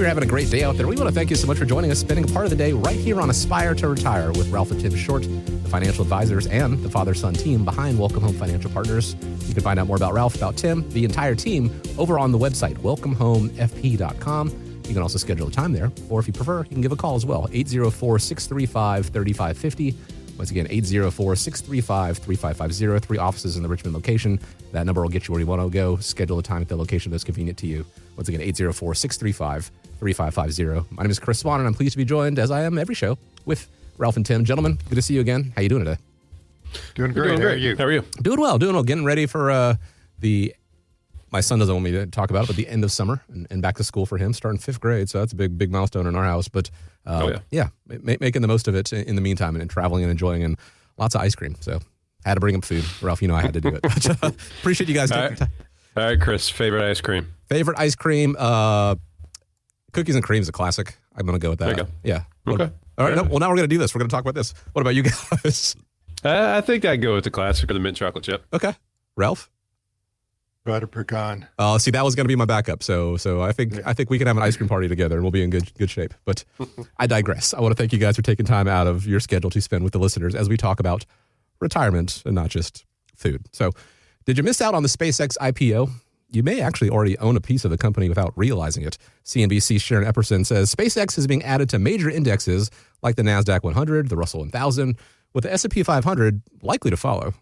you're having a great day out there. We want to thank you so much for joining us, spending part of the day right here on Aspire to Retire with Ralph and Tim Short, the financial advisors and the father-son team behind Welcome Home Financial Partners. You can find out more about Ralph, about Tim, the entire team over on the website, welcomehomefp.com. You can also schedule a time there, or if you prefer, you can give a call as well, 804-635-3550. Once again, 804-635-3550. 3 offices in the Richmond location. That number will get you where you want to go. Schedule a time at the location that's convenient to you. Once again, 804-635-3550. My name is Chris Swan, and I'm pleased to be joined, as I am every show, with Ralph and Tim. Gentlemen, good to see you again. How you doing today? Doing great. How are you? Doing well. Getting ready for my son doesn't want me to talk about it, but the end of summer and back to school for him, starting 5th grade. So that's a big milestone in our house. But making the most of it in the meantime and traveling and enjoying, and lots of ice cream. So I had to bring him food. Ralph, I had to do it. But, appreciate you guys taking time. All right, Chris, favorite ice cream? Favorite ice cream? Cookies and cream is a classic. I'm going to go with that. There you go. Yeah. Okay. All right. Now we're going to do this. We're going to talk about this. What about you guys? I think I'd go with the classic or the mint chocolate chip. Okay. Ralph? Butter pecan. See, that was going to be my backup. So I think we can have an ice cream party together and we'll be in good shape. But I digress. I want to thank you guys for taking time out of your schedule to spend with the listeners as we talk about retirement and not just food. So did you miss out on the SpaceX IPO? You may actually already own a piece of the company without realizing it. CNBC's Sharon Epperson says SpaceX is being added to major indexes like the NASDAQ 100, the Russell 1000, with the S&P 500 likely to follow.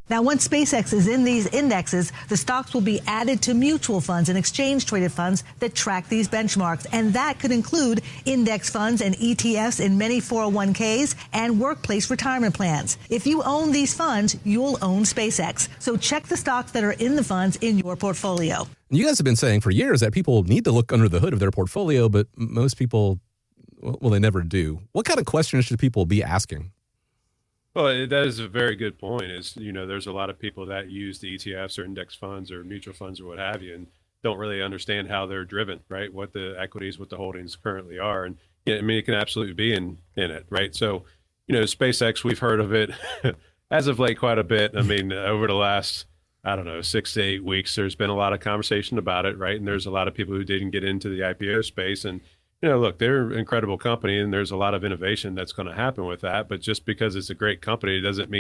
Now, once SpaceX is in these indexes, the stocks will be added to mutual funds and exchange-traded funds that track these benchmarks. And that could include index funds and ETFs in many 401ks and workplace retirement plans. If you own these funds, you'll own SpaceX. So check the stocks that are in the funds in your portfolio. You guys have been saying for years that people need to look under the hood of their portfolio, but most people, well, they never do. What kind of questions should people be asking? Well, that is a very good point. There's a lot of people that use the ETFs or index funds or mutual funds or what have you, and don't really understand how they're driven, right? What the equities, what the holdings currently are. And it can absolutely be in it, right? So, SpaceX, we've heard of it as of late quite a bit. Over the last, 6 to 8 weeks, there's been a lot of conversation about it, right? And there's a lot of people who didn't get into the IPO space. And look, they're an incredible company and there's a lot of innovation that's going to happen with that. But just because it's a great company doesn't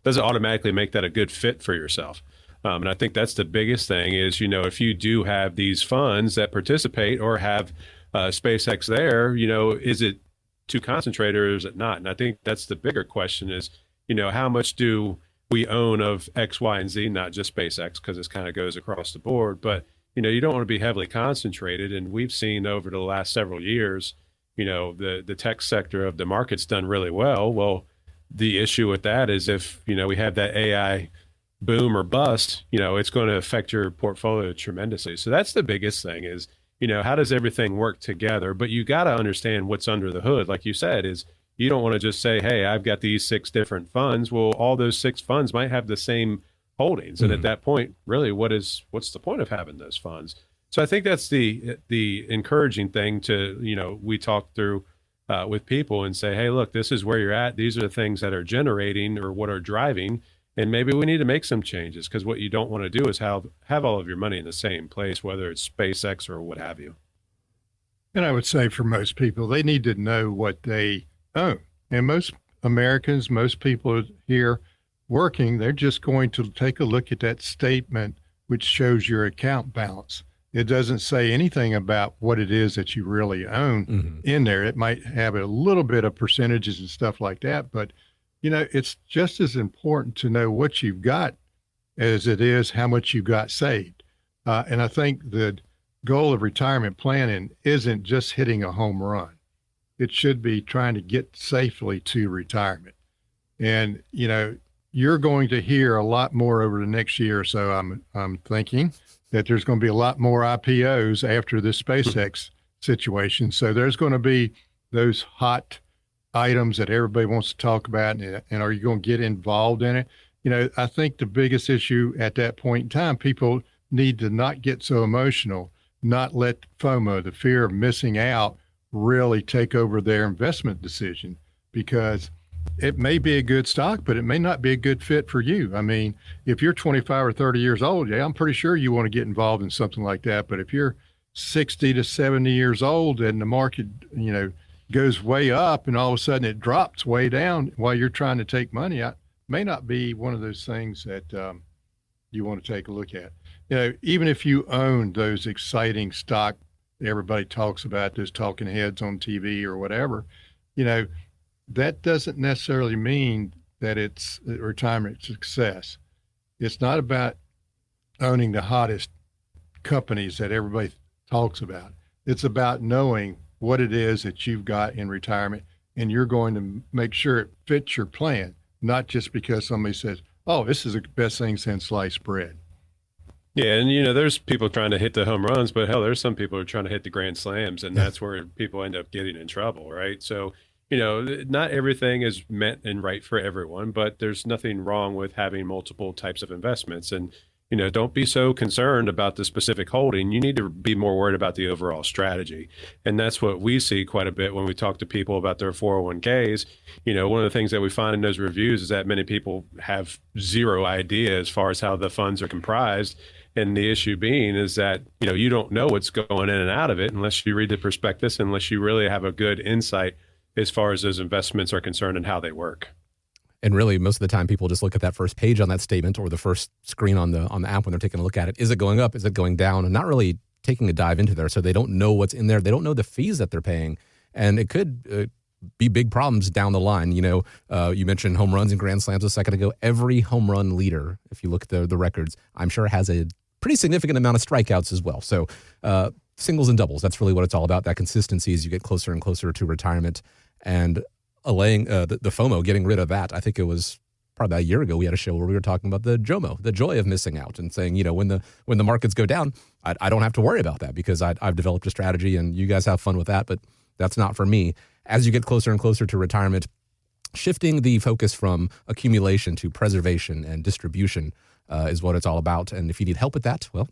automatically make that a good fit for yourself. And I think that's the biggest thing is, if you do have these funds that participate or have SpaceX there, is it too concentrated or is it not? And I think that's the bigger question is, how much do we own of X, Y, and Z, not just SpaceX, because this kind of goes across the board, but you don't want to be heavily concentrated. And we've seen over the last several years, the tech sector of the market's done really well. Well, the issue with that is if, we have that AI boom or bust, it's going to affect your portfolio tremendously. So that's the biggest thing is, how does everything work together? But you got to understand what's under the hood. Like you said, is you don't want to just say, hey, I've got these 6 different funds. Well, all those 6 funds might have the same holdings. And at that point, really, what's the point of having those funds? So I think that's the encouraging thing to, we talk through with people and say, hey, look, this is where you're at. These are the things that are generating or what are driving. And maybe we need to make some changes because what you don't want to do is have all of your money in the same place, whether it's SpaceX or what have you. And I would say for most people, they need to know what they own. And most Americans, most people here working, they're just going to take a look at that statement, which shows your account balance. It doesn't say anything about what it is that you really own in there. It might have a little bit of percentages and stuff like that, but it's just as important to know what you've got as it is how much you got saved. And I think the goal of retirement planning isn't just hitting a home run. It should be trying to get safely to retirement. And, you're going to hear a lot more over the next year or so. I'm thinking that there's going to be a lot more IPOs after this SpaceX situation. So there's going to be those hot items that everybody wants to talk about, and are you going to get involved in it? I think the biggest issue at that point in time, people need to not get so emotional, not let FOMO, the fear of missing out, really take over their investment decision, because it may be a good stock, but it may not be a good fit for you. If you're 25 or 30 years old, I'm pretty sure you want to get involved in something like that. But if you're 60 to 70 years old and the market, goes way up and all of a sudden it drops way down while you're trying to take money out, may not be one of those things that you want to take a look at. Even if you own those exciting stock everybody talks about, those talking heads on TV or whatever, that doesn't necessarily mean that it's a retirement success. It's not about owning the hottest companies that everybody talks about. It's about knowing what it is that you've got in retirement, and you're going to make sure it fits your plan, not just because somebody says, oh, this is the best thing since sliced bread. Yeah, and there's people trying to hit the home runs, but hell, there's some people who are trying to hit the grand slams, and that's where people end up getting in trouble, right? So, not everything is meant and right for everyone, but there's nothing wrong with having multiple types of investments. And, don't be so concerned about the specific holding. You need to be more worried about the overall strategy. And that's what we see quite a bit when we talk to people about their 401ks. One of the things that we find in those reviews is that many people have zero idea as far as how the funds are comprised. And the issue being is that, you don't know what's going in and out of it unless you read the prospectus, unless you really have a good insight as far as those investments are concerned and how they work. And really, most of the time, people just look at that first page on that statement or the first screen on the app when they're taking a look at it. Is it going up? Is it going down? And not really taking a dive into there. So they don't know what's in there. They don't know the fees that they're paying. And it could be big problems down the line. You mentioned home runs and grand slams a second ago. Every home run leader, if you look at the records, I'm sure has a pretty significant amount of strikeouts as well. So singles and doubles, that's really what it's all about. That consistency as you get closer and closer to retirement. And allaying the FOMO, getting rid of that. I think it was probably about a year ago we had a show where we were talking about the JOMO, the joy of missing out, and saying, when the markets go down, I don't have to worry about that because I've developed a strategy and you guys have fun with that, but that's not for me. As you get closer and closer to retirement, shifting the focus from accumulation to preservation and distribution is what it's all about. And if you need help with that, well,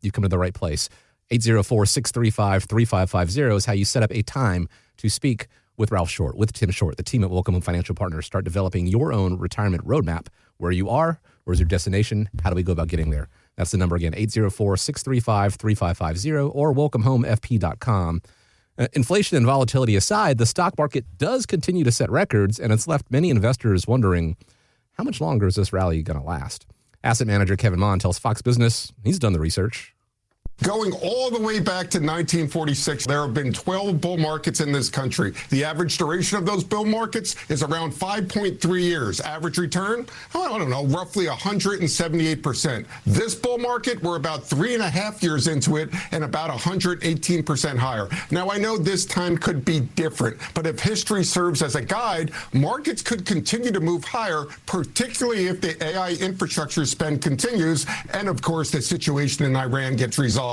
you've come to the right place. 804-635-3550 is how you set up a time to speak with Ralph Short, with Tim Short, the team at Welcome Home Financial Partners. Start developing your own retirement roadmap. Where you are, where's your destination? How do we go about getting there? That's the number again, 804-635-3550 or welcomehomefp.com. Inflation and volatility aside, the stock market does continue to set records, and it's left many investors wondering, how much longer is this rally going to last? Asset manager Kevin Mon tells Fox Business he's done the research. Going all the way back to 1946, there have been 12 bull markets in this country. The average duration of those bull markets is around 5.3 years. Average return, I don't know, roughly 178%. This bull market, we're about 3.5 years into it and about 118% higher. Now, I know this time could be different, but if history serves as a guide, markets could continue to move higher, particularly if the AI infrastructure spend continues and, of course, the situation in Iran gets resolved.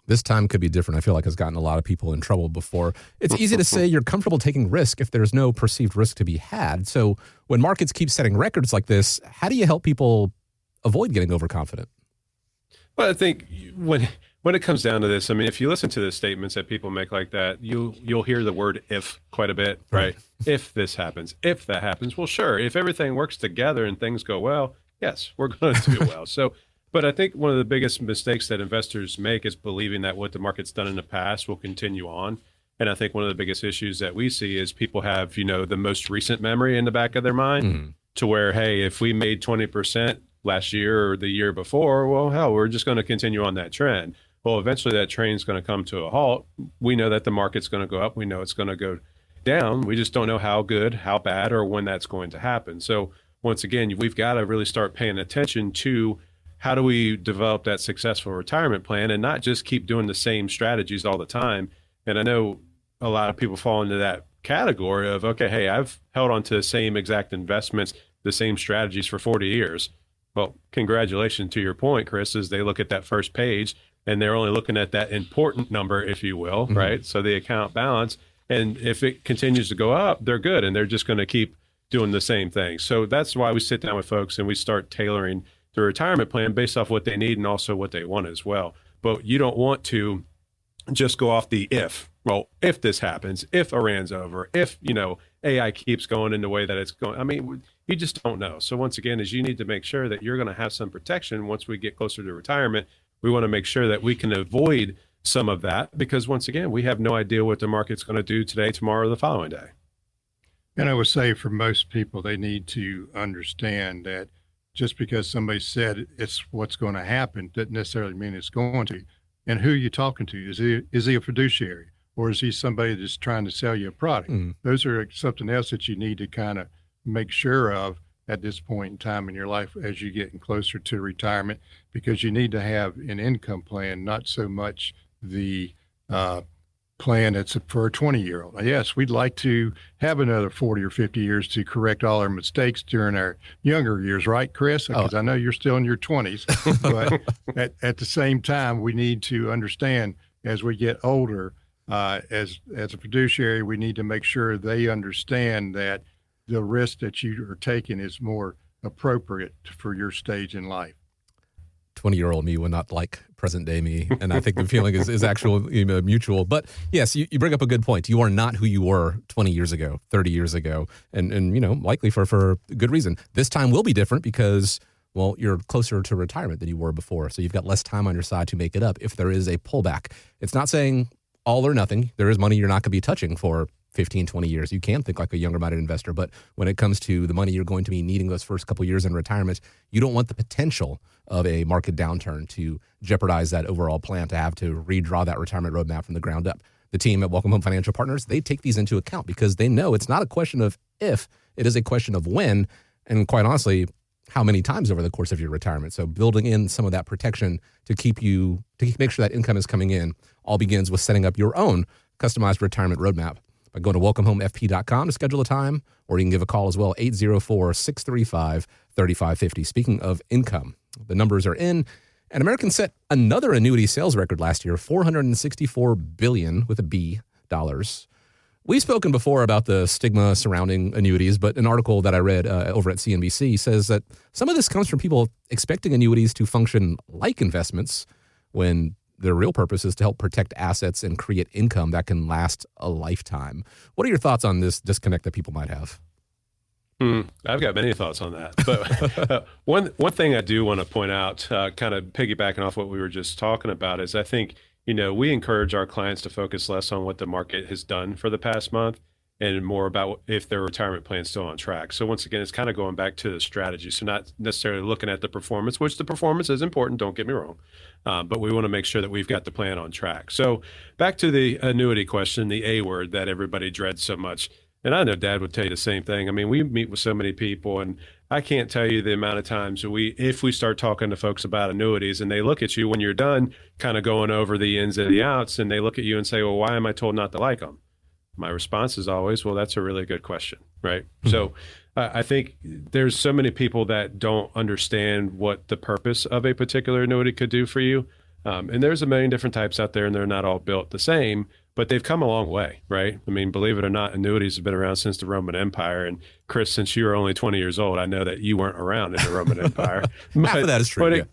This time could be different. I feel like it's gotten a lot of people in trouble before. It's easy to say you're comfortable taking risk if there's no perceived risk to be had. So when markets keep setting records like this, how do you help people avoid getting overconfident? Well, I think when it comes down to this, I mean, if you listen to the statements that people make like that, you'll hear the word if quite a bit, right? If this happens, if that happens, well, sure. If everything works together and things go well, yes, we're going to do well. But I think one of the biggest mistakes that investors make is believing that what the market's done in the past will continue on. And I think one of the biggest issues that we see is people have, the most recent memory in the back of their mind to where, hey, if we made 20% last year or the year before, well, hell, we're just going to continue on that trend. Well, eventually that train's going to come to a halt. We know that the market's going to go up. We know it's going to go down. We just don't know how good, how bad, or when that's going to happen. So once again, we've got to really start paying attention to how do we develop that successful retirement plan and not just keep doing the same strategies all the time. And I know a lot of people fall into that category of, okay, hey, I've held on to the same exact investments, the same strategies for 40 years. Well, congratulations to your point, Chris, is they look at that first page and they're only looking at that important number, if you will, right? So the account balance. And if it continues to go up, they're good. And they're just going to keep doing the same thing. So that's why we sit down with folks and we start tailoring the retirement plan based off what they need and also what they want as well. But you don't want to just go off the if. Well, if this happens, if Iran's over, if, AI keeps going in the way that it's going. I mean, you just don't know. So once again, is you need to make sure that you're going to have some protection once we get closer to retirement. We want to make sure that we can avoid some of that, because once again, we have no idea what the market's going to do today, tomorrow, or the following day. And I would say for most people, they need to understand that just because somebody said it's what's going to happen doesn't necessarily mean it's going to. And who are you talking to? Is he a fiduciary, or is he somebody that's trying to sell you a product? Those are something else that you need to kind of make sure of at this point in time in your life as you're getting closer to retirement, because you need to have an income plan, not so much the plan that's for a 20-year-old. Yes, we'd like to have another 40 or 50 years to correct all our mistakes during our younger years, right, Chris? Because I know you're still in your 20s, but at the same time, we need to understand as we get older, as a fiduciary, we need to make sure they understand that the risk that you are taking is more appropriate for your stage in life. 20-year-old me would not like present day me, and I think the feeling is actual, mutual. But yes, you bring up a good point. You are not who you were 20 years ago, 30 years ago, and likely for good reason. This time will be different because, well, you're closer to retirement than you were before, so you've got less time on your side to make it up if there is a pullback. It's not saying all or nothing. There is money you're not going to be touching for 15, 20 years. You can think like a younger-minded investor, but when it comes to the money you're going to be needing those first couple years in retirement, you don't want the potential of a market downturn to jeopardize that overall plan, to have to redraw that retirement roadmap from the ground up. The team at Welcome Home Financial Partners, they take these into account because they know it's not a question of if, it is a question of when, and quite honestly, how many times over the course of your retirement. So building in some of that protection to make sure that income is coming in all begins with setting up your own customized retirement roadmap by going to welcomehomefp.com to schedule a time, or you can give a call as well, 804-635-3550. Speaking of income, the numbers are in, and Americans set another annuity sales record last year, $464 billion with a B dollars. We've spoken before about the stigma surrounding annuities, but an article that I read over at CNBC says that some of this comes from people expecting annuities to function like investments when their real purpose is to help protect assets and create income that can last a lifetime. What are your thoughts on this disconnect that people might have? I've got many thoughts on that. But one thing I do want to point out, kind of piggybacking off what we were just talking about, is I think, we encourage our clients to focus less on what the market has done for the past month and more about if their retirement plan is still on track. So once again, it's kind of going back to the strategy. So not necessarily looking at the performance, which the performance is important, don't get me wrong. But we want to make sure that we've got the plan on track. So back to the annuity question, the A word that everybody dreads so much. And I know Dad would tell you the same thing. I mean, we meet with so many people, and I can't tell you the amount of times if we start talking to folks about annuities and they look at you when you're done kind of going over the ins and the outs, and they look at you and say, well, why am I told not to like them? My response is always, well, that's a really good question, right? Mm-hmm. So I think there's so many people that don't understand what the purpose of a particular annuity could do for you. And there's a million different types out there, and they're not all built the same, but they've come a long way, right? I mean, believe it or not, annuities have been around since the Roman Empire. And Chris, since you were only 20 years old, I know that you weren't around in the Roman Empire. Half of that is true.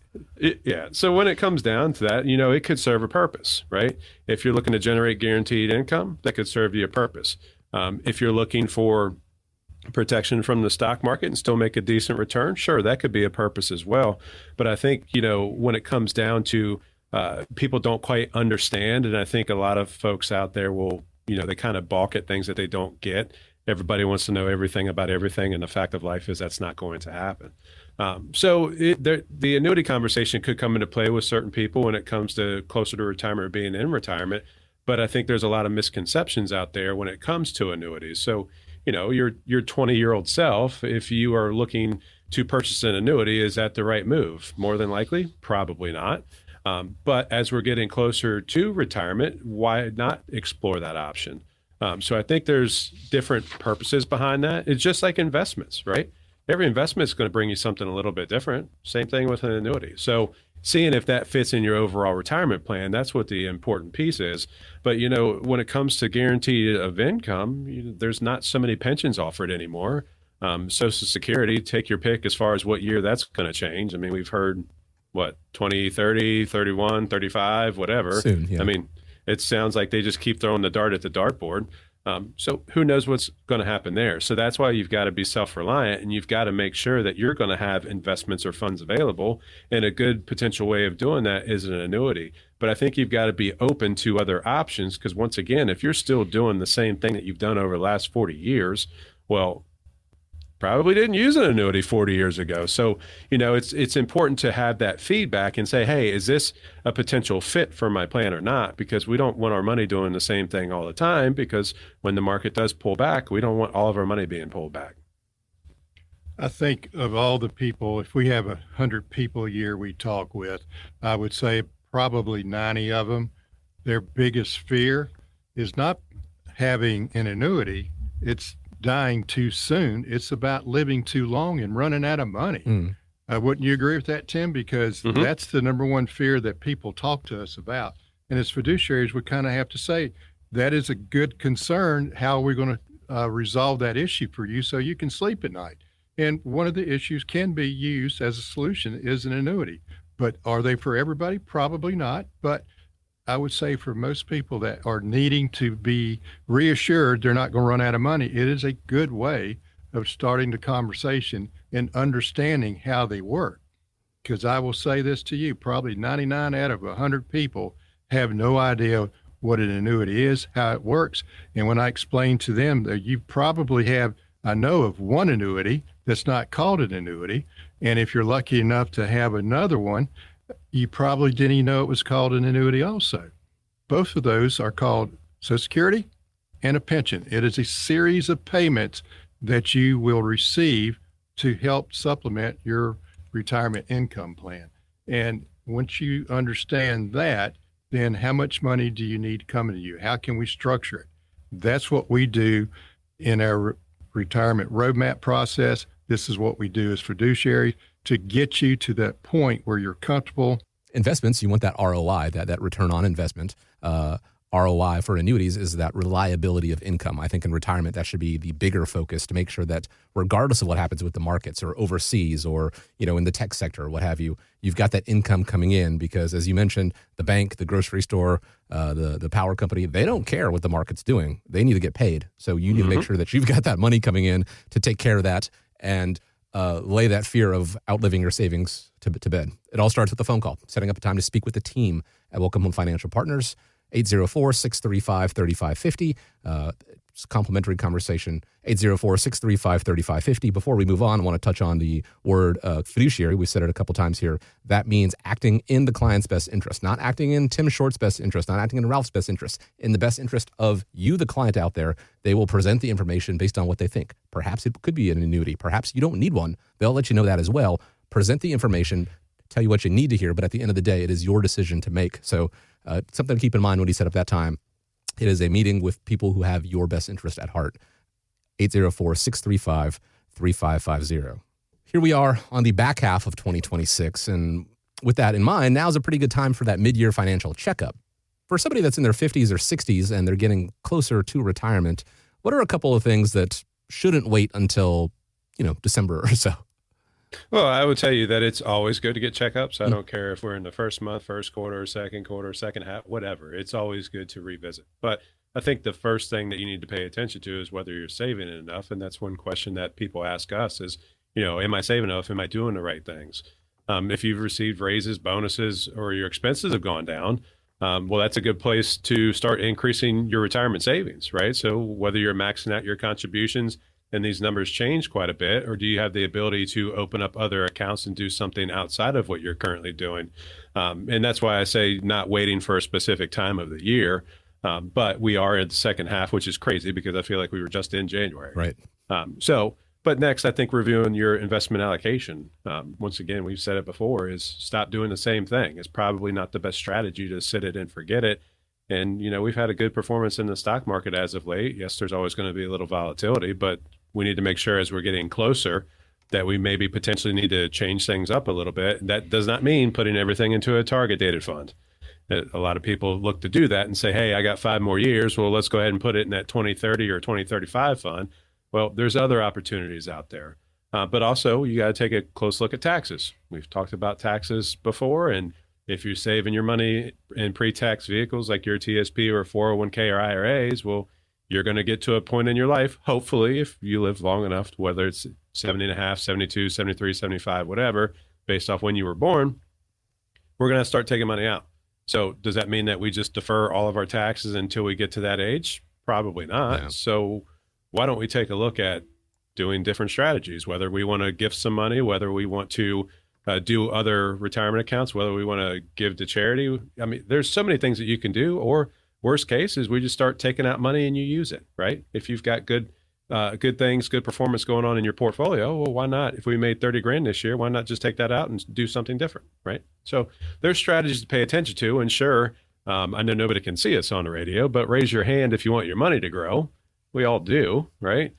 Yeah. So when it comes down to that, it could serve a purpose, right? If you're looking to generate guaranteed income, that could serve you a purpose. If you're looking for protection from the stock market and still make a decent return, sure, that could be a purpose as well. But I think, when it comes down to people don't quite understand. And I think a lot of folks out there will, they kind of balk at things that they don't get. Everybody wants to know everything about everything. And the fact of life is that's not going to happen. So the annuity conversation could come into play with certain people when it comes to closer to retirement or being in retirement. But I think there's a lot of misconceptions out there when it comes to annuities. So, your 20-year-old self, if you are looking to purchase an annuity, is that the right move? More than likely, probably not. But as we're getting closer to retirement, why not explore that option? So I think there's different purposes behind that. It's just like investments, right? Every investment is going to bring you something a little bit different. Same thing with an annuity. So seeing if that fits in your overall retirement plan, that's what the important piece is. But, when it comes to guarantee of income, there's not so many pensions offered anymore. Social Security, take your pick as far as what year that's going to change. I mean, we've heard 20, 30, 31, 35, whatever. Soon, yeah. I mean, it sounds like they just keep throwing the dart at the dartboard. So who knows what's going to happen there? So that's why you've got to be self-reliant, and you've got to make sure that you're going to have investments or funds available. And a good potential way of doing that is an annuity. But I think you've got to be open to other options, because once again, if you're still doing the same thing that you've done over the last 40 years, well, probably didn't use an annuity 40 years ago. So, it's important to have that feedback and say, hey, is this a potential fit for my plan or not? Because we don't want our money doing the same thing all the time, because when the market does pull back, we don't want all of our money being pulled back. I think of all the people, if we have 100 people a year we talk with, I would say probably 90 of them, their biggest fear is not having an annuity. It's dying too soon. It's about living too long and running out of money. Wouldn't you agree with that, Tim? Because that's the number one fear that people talk to us about. And as fiduciaries, we kind of have to say, that is a good concern. How are we going to resolve that issue for you so you can sleep at night? And one of the issues can be used as a solution is an annuity. But are they for everybody? Probably not. But I would say for most people that are needing to be reassured they're not going to run out of money, it is a good way of starting the conversation and understanding how they work. Because I will say this to you, probably 99 out of 100 people have no idea what an annuity is, how it works. And when I explain to them that you probably have, I know of one annuity that's not called an annuity. And if you're lucky enough to have another one, you probably didn't even know it was called an annuity also. Both of those are called Social Security and a pension. It is a series of payments that you will receive to help supplement your retirement income plan. And once you understand that, then how much money do you need coming to you? How can we structure it? That's what we do in our retirement roadmap process. This is what we do as fiduciaries to get you to that point where you're comfortable. Investments, you want that ROI, that return on investment. ROI for annuities is that reliability of income. I think in retirement, that should be the bigger focus to make sure that regardless of what happens with the markets or overseas or, in the tech sector or what have you, you've got that income coming in because as you mentioned, the bank, the grocery store, the power company, they don't care what the market's doing. They need to get paid. So you need to make sure that you've got that money coming in to take care of that and lay that fear of outliving your savings to bed. It all starts with a phone call, setting up a time to speak with the team at Welcome Home Financial Partners, 804-635-3550. It's a complimentary conversation, 804-635-3550. Before we move on, I want to touch on the word fiduciary. We said it a couple times here. That means acting in the client's best interest, not acting in Tim Short's best interest, not acting in Ralph's best interest, in the best interest of you, the client out there. They will present the information based on what they think. Perhaps it could be an annuity. Perhaps you don't need one. They'll let you know that as well. Present the information, tell you what you need to hear, but at the end of the day, it is your decision to make. So something to keep in mind when you set up that time. It is a meeting with people who have your best interest at heart. 804-635-3550. Here we are on the back half of 2026. And with that in mind, now's a pretty good time for that mid-year financial checkup. For somebody that's in their 50s or 60s and they're getting closer to retirement, what are a couple of things that shouldn't wait until, December or so? Well, I would tell you that it's always good to get checkups. I don't care if we're in the first month, first quarter, second half, whatever. It's always good to revisit. But I think the first thing that you need to pay attention to is whether you're saving enough. And that's one question that people ask us is, am I saving enough? Am I doing the right things? If you've received raises, bonuses, or your expenses have gone down, well, that's a good place to start increasing your retirement savings, right? So whether you're maxing out your contributions and these numbers change quite a bit, or do you have the ability to open up other accounts and do something outside of what you're currently doing? And that's why I say not waiting for a specific time of the year, but we are in the second half, which is crazy because I feel like we were just in January. Right. But next, I think reviewing your investment allocation. Once again, we've said it before, is stop doing the same thing. It's probably not the best strategy to sit it and forget it. And, we've had a good performance in the stock market as of late. Yes, there's always going to be a little volatility, but we need to make sure as we're getting closer that we maybe potentially need to change things up a little bit. That does not mean putting everything into a target dated fund. A lot of people look to do that and say, hey, I got 5 more years. Well, let's go ahead and put it in that 2030 or 2035 fund. Well, there's other opportunities out there. But also, you got to take a close look at taxes. We've talked about taxes before, and if you're saving your money in pre-tax vehicles like your TSP or 401k or IRAs, well, you're going to get to a point in your life, hopefully, if you live long enough, whether it's 70 and a half, 72, 73, 75, whatever, based off when you were born, we're going to start taking money out. So does that mean that we just defer all of our taxes until we get to that age? Probably not. Yeah. So why don't we take a look at doing different strategies, whether we want to gift some money, whether we want to do other retirement accounts, whether we want to give to charity. I mean, there's so many things that you can do, or worst case is we just start taking out money and you use it, right? If you've got good things, good performance going on in your portfolio, well, why not? If we made 30 grand this year, why not just take that out and do something different, right? So there's strategies to pay attention to. And sure, I know nobody can see us on the radio, but raise your hand if you want your money to grow. We all do, right?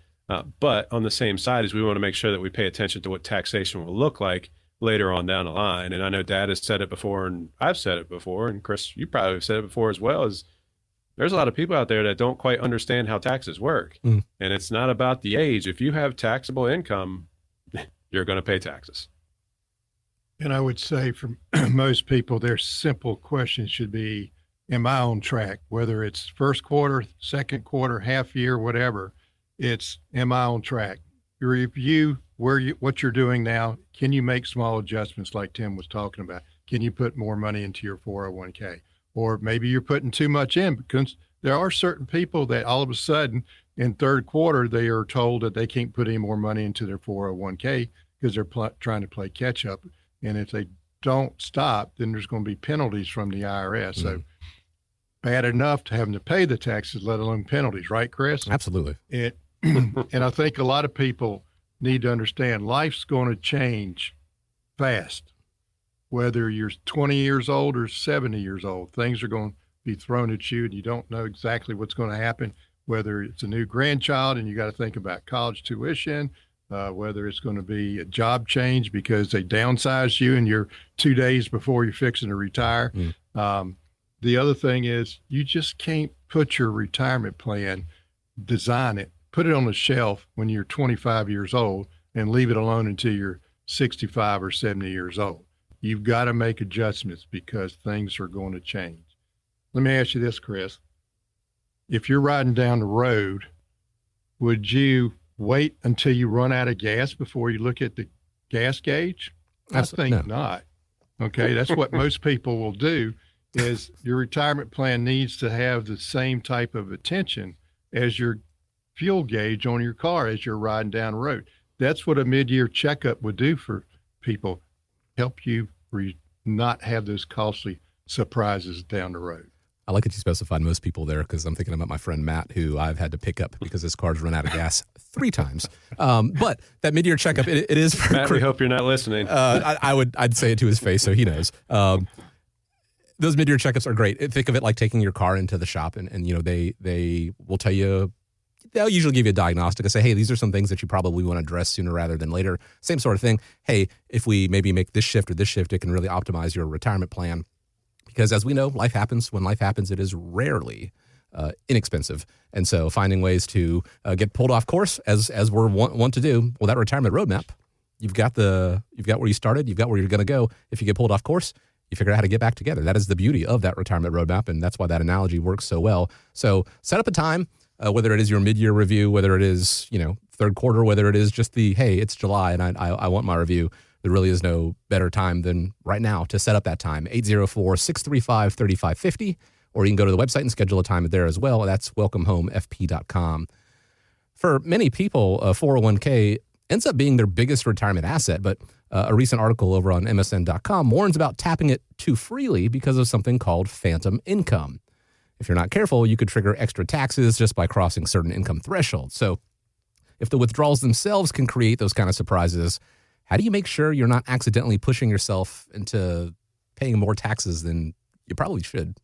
But on the same side is we want to make sure that we pay attention to what taxation will look like later on down the line. And I know Dad has said it before, and I've said it before, and Chris, you probably have said it before as well, is there's a lot of people out there that don't quite understand how taxes work. And it's not about the age. If you have taxable income, you're going to pay taxes. And I would say for most people, their simple question should be, am I on track? Whether it's first quarter, second quarter, half year, whatever, it's, am I on track? Review what you're doing now. Can you make small adjustments like Tim was talking about? Can you put more money into your 401k? Or maybe you're putting too much in, because there are certain people that all of a sudden in third quarter, they are told that they can't put any more money into their 401k because they're trying to play catch up. And if they don't stop, then there's going to be penalties from the IRS. So bad enough to having to pay the taxes, let alone penalties, right, Chris? Absolutely. And I think a lot of people need to understand life's going to change fast. Whether you're 20 years old or 70 years old, things are going to be thrown at you and you don't know exactly what's going to happen, whether it's a new grandchild and you got to think about college tuition, whether it's going to be a job change because they downsized you and you're 2 days before you're fixing to retire. The other thing is you just can't put your retirement plan, design it, put it on the shelf when you're 25 years old and leave it alone until you're 65 or 70 years old. You've got to make adjustments because things are going to change. Let me ask you this, Chris. If you're riding down the road, would you wait until you run out of gas before you look at the gas gauge? I think not. Okay, that's what most people will do, is your retirement plan needs to have the same type of attention as your fuel gauge on your car as you're riding down the road. That's what a mid-year checkup would do for people, help you not have those costly surprises down the road. I like that you specified most people there, because I'm thinking about my friend Matt, who I've had to pick up because his car's run out of gas 3 times. But that mid-year checkup, it is for Matt, we hope you're not listening. I'd say it to his face so he knows. Those mid-year checkups are great. Think of it like taking your car into the shop, and you know they will tell you. They'll usually give you a diagnostic and say, hey, these are some things that you probably want to address sooner rather than later. Same sort of thing. Hey, if we maybe make this shift or this shift, it can really optimize your retirement plan. Because as we know, life happens. When life happens, it is rarely inexpensive. And so finding ways to get pulled off course, as we're want to do, well, that retirement roadmap, you've got where you started, you've got where you're going to go. If you get pulled off course, you figure out how to get back together. That is the beauty of that retirement roadmap, and that's why that analogy works so well. So set up a time. Whether it is your mid-year review, whether it is, third quarter, whether it is just hey, it's July and I want my review. There really is no better time than right now to set up that time. 804-635-3550, or you can go to the website and schedule a time there as well. That's welcomehomefp.com. For many people, 401k ends up being their biggest retirement asset, but a recent article over on MSN.com warns about tapping it too freely because of something called phantom income. If you're not careful, you could trigger extra taxes just by crossing certain income thresholds. So if the withdrawals themselves can create those kind of surprises, how do you make sure you're not accidentally pushing yourself into paying more taxes than you probably should?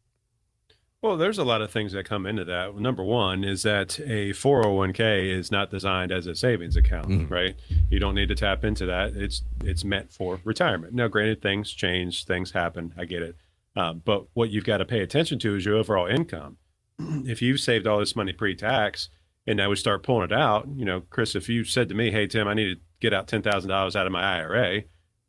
Well, there's a lot of things that come into that. Number one is that a 401k is not designed as a savings account, right? You don't need to tap into that. It's meant for retirement. Now, granted, things change, things happen. I get it. But what you've got to pay attention to is your overall income. If you've saved all this money pre-tax and now we start pulling it out, Chris, if you said to me, hey, Tim, I need to get out $10,000 out of my IRA,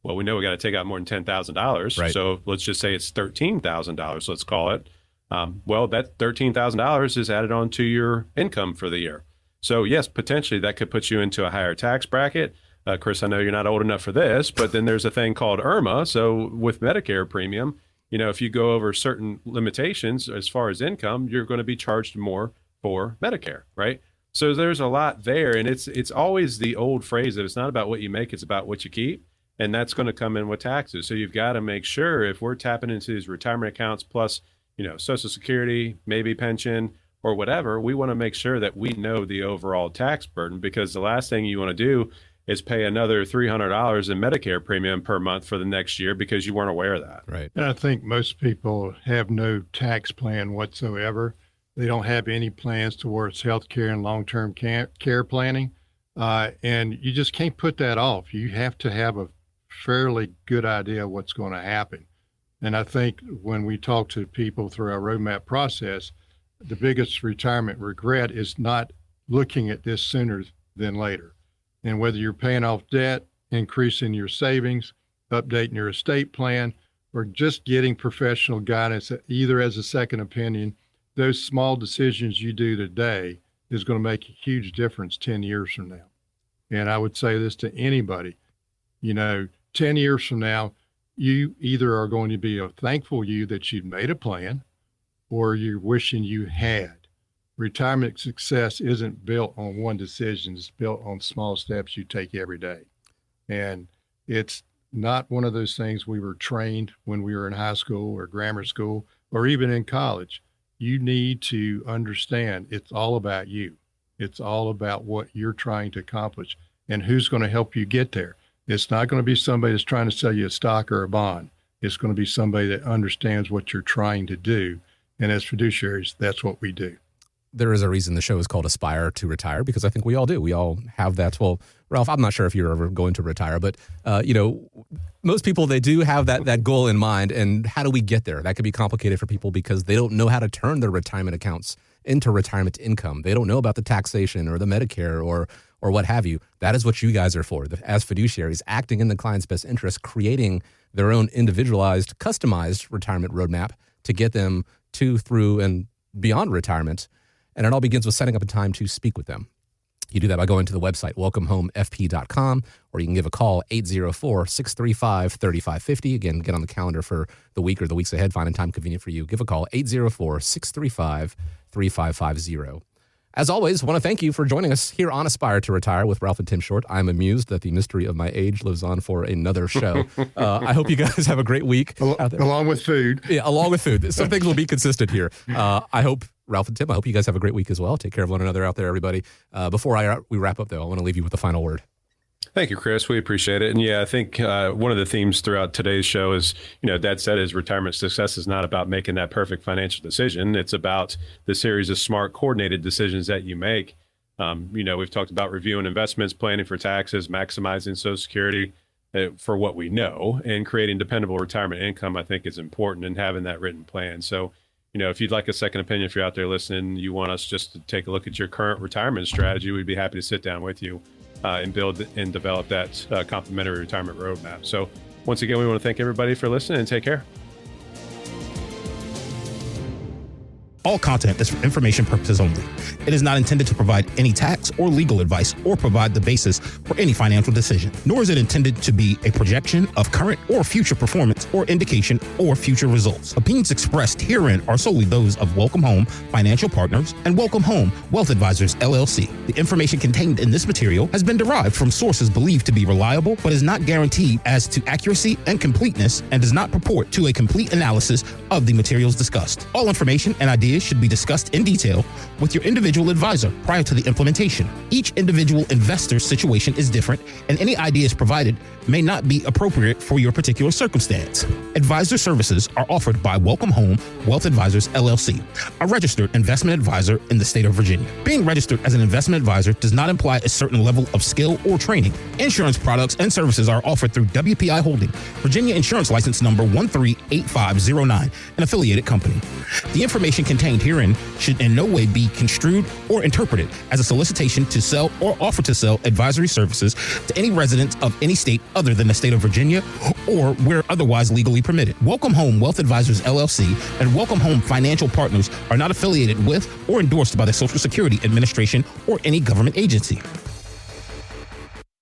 well, we know we got to take out more than $10,000. Right. So let's just say it's $13,000, let's call it. Well, that $13,000 is added on to your income for the year. So yes, potentially that could put you into a higher tax bracket. Chris, I know you're not old enough for this, but then there's a thing called IRMA. So with Medicare premium, if you go over certain limitations as far as income, you're going to be charged more for Medicare, right? So there's a lot there. And it's always the old phrase that it's not about what you make, it's about what you keep. And that's going to come in with taxes. So you've got to make sure if we're tapping into these retirement accounts plus, Social Security, maybe pension or whatever, we want to make sure that we know the overall tax burden, because the last thing you want to do is pay another $300 in Medicare premium per month for the next year because you weren't aware of that. Right. And I think most people have no tax plan whatsoever. They don't have any plans towards health care and long-term care planning. And you just can't put that off. You have to have a fairly good idea of what's going to happen. And I think when we talk to people through our roadmap process, the biggest retirement regret is not looking at this sooner than later. And whether you're paying off debt, increasing your savings, updating your estate plan, or just getting professional guidance, either as a second opinion, those small decisions you do today is going to make a huge difference 10 years from now. And I would say this to anybody, 10 years from now, you either are going to be a thankful you that you've made a plan, or you're wishing you had. Retirement success isn't built on one decision. It's built on small steps you take every day. And it's not one of those things we were trained when we were in high school or grammar school or even in college. You need to understand it's all about you. It's all about what you're trying to accomplish and who's going to help you get there. It's not going to be somebody that's trying to sell you a stock or a bond. It's going to be somebody that understands what you're trying to do. And as fiduciaries, that's what we do. There is a reason the show is called Aspire to Retire, because I think we all do. We all have that. Well, Ralph, I'm not sure if you're ever going to retire, but, most people, they do have that goal in mind. And how do we get there? That could be complicated for people because they don't know how to turn their retirement accounts into retirement income. They don't know about the taxation or the Medicare or what have you. That is what you guys are for. As fiduciaries, acting in the client's best interest, creating their own individualized, customized retirement roadmap to get them to, through, and beyond retirement. And it all begins with setting up a time to speak with them. You do that by going to the website, welcomehomefp.com, or you can give a call, 804-635-3550. Again, get on the calendar for the week or the weeks ahead, find a time convenient for you. Give a call, 804-635-3550. As always, I want to thank you for joining us here on Aspire to Retire with Ralph and Tim Short. I'm amused that the mystery of my age lives on for another show. I hope you guys have a great week out there. Along with food. Yeah, along with food. Some things will be consistent here. I hope, Ralph and Tim, I hope you guys have a great week as well. Take care of one another out there, everybody. Before we wrap up, though, I want to leave you with the final word. Thank you, Chris. We appreciate it. And yeah, I think one of the themes throughout today's show is, Dad said is retirement success is not about making that perfect financial decision. It's about the series of smart, coordinated decisions that you make. We've talked about reviewing investments, planning for taxes, maximizing Social Security for what we know, and creating dependable retirement income, I think is important, and having that written plan. So, if you'd like a second opinion, if you're out there listening, you want us just to take a look at your current retirement strategy, we'd be happy to sit down with you and build and develop that complimentary retirement roadmap. So once again, we want to thank everybody for listening and take care. All content is for information purposes only. It is not intended to provide any tax or legal advice or provide the basis for any financial decision, nor is it intended to be a projection of current or future performance or indication or future results. Opinions expressed herein are solely those of Welcome Home Financial Partners and Welcome Home Wealth Advisors, LLC. The information contained in this material has been derived from sources believed to be reliable, but is not guaranteed as to accuracy and completeness and does not purport to a complete analysis of the materials discussed. All information and ideas should be discussed in detail with your individual advisor prior to the implementation. Each individual investor's situation is different, and any ideas provided may not be appropriate for your particular circumstance. Advisor services are offered by Welcome Home Wealth Advisors, LLC, a registered investment advisor in the state of Virginia. Being registered as an investment advisor does not imply a certain level of skill or training. Insurance products and services are offered through WPI Holding, Virginia Insurance License Number 138509, an affiliated company. The information contained contained herein should in no way be construed or interpreted as a solicitation to sell or offer to sell advisory services to any resident of any state other than the state of Virginia or where otherwise legally permitted. Welcome Home Wealth Advisors LLC and Welcome Home Financial Partners are not affiliated with or endorsed by the Social Security Administration or any government agency.